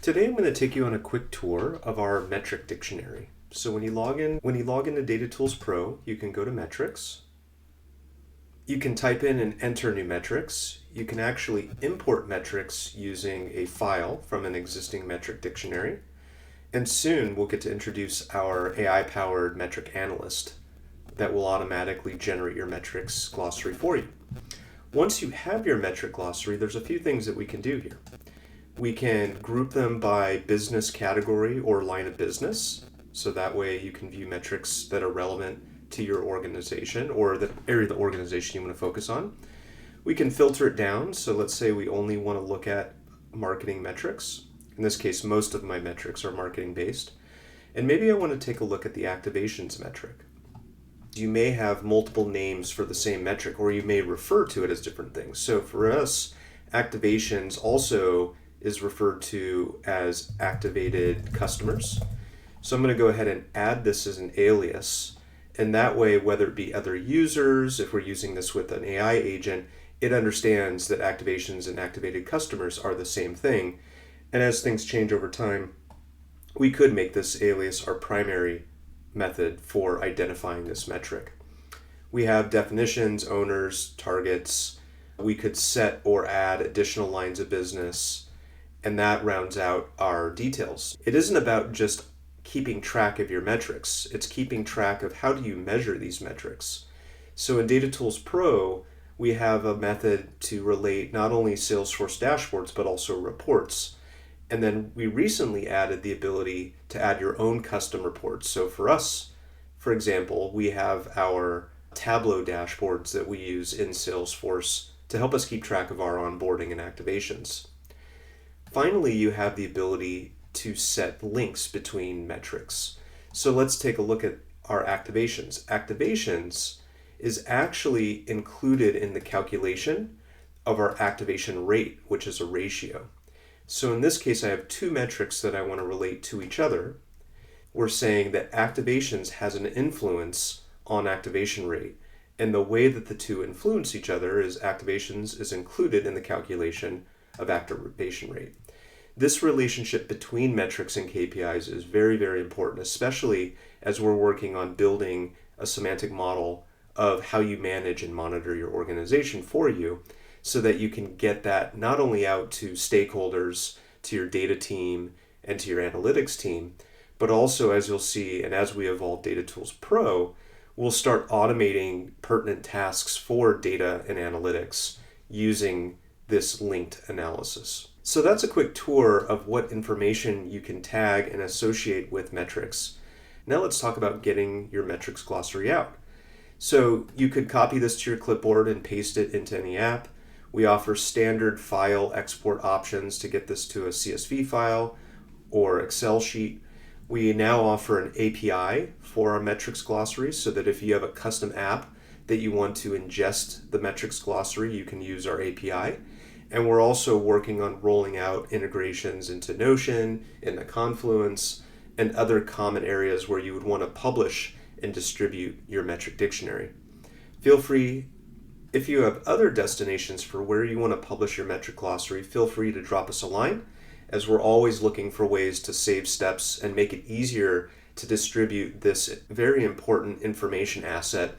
Today I'm going to take you on a quick tour of our metric dictionary. So when you log into DataTools Pro, you can go to metrics. You can type in and enter new metrics. You can actually import metrics using a file from an existing metric dictionary. And soon we'll get to introduce our AI-powered metric analyst that will automatically generate your metrics glossary for you. Once you have your metric glossary, there's a few things that we can do here. We can group them by business category or line of business. So that way you can view metrics that are relevant to your organization or the area of the organization you want to focus on. We can filter it down. So let's say we only want to look at marketing metrics. In this case, most of my metrics are marketing based. And maybe I want to take a look at the activations metric. You may have multiple names for the same metric, or you may refer to it as different things. So for us, activations also is referred to as activated customers. So I'm going to go ahead and add this as an alias. And that way, whether it be other users, if we're using this with an AI agent, it understands that activations and activated customers are the same thing. And as things change over time, we could make this alias our primary method for identifying this metric. We have definitions, owners, targets. We could set or add additional lines of business, and that rounds out our details. It isn't about just keeping track of your metrics. It's keeping track of how do you measure these metrics. So in DataTools Pro, we have a method to relate not only Salesforce dashboards, but also reports. And then we recently added the ability to add your own custom reports. So for us, for example, we have our Tableau dashboards that we use in Salesforce to help us keep track of our onboarding and activations. Finally, you have the ability to set links between metrics. So let's take a look at our activations. Activations is actually included in the calculation of our activation rate, which is a ratio. So in this case, I have two metrics that I want to relate to each other. We're saying that activations has an influence on activation rate. And the way that the two influence each other is activations is included in the calculation of activation rate. This relationship between metrics and KPIs is very, very important, especially as we're working on building a semantic model of how you manage and monitor your organization for you so that you can get that not only out to stakeholders, to your data team, and to your analytics team, but also, as you'll see, and as we evolve DataTools Pro, we'll start automating pertinent tasks for data and analytics using this linked analysis. So that's a quick tour of what information you can tag and associate with metrics. Now let's talk about getting your metrics glossary out. So you could copy this to your clipboard and paste it into any app. We offer standard file export options to get this to a CSV file or Excel sheet. We now offer an API for our metrics glossary so that if you have a custom app that you want to ingest the metrics glossary, you can use our API. And we're also working on rolling out integrations into Notion, into Confluence, and other common areas where you would want to publish and distribute your metric dictionary. Feel free, if you have other destinations for where you want to publish your metric glossary, feel free to drop us a line, as we're always looking for ways to save steps and make it easier to distribute this very important information asset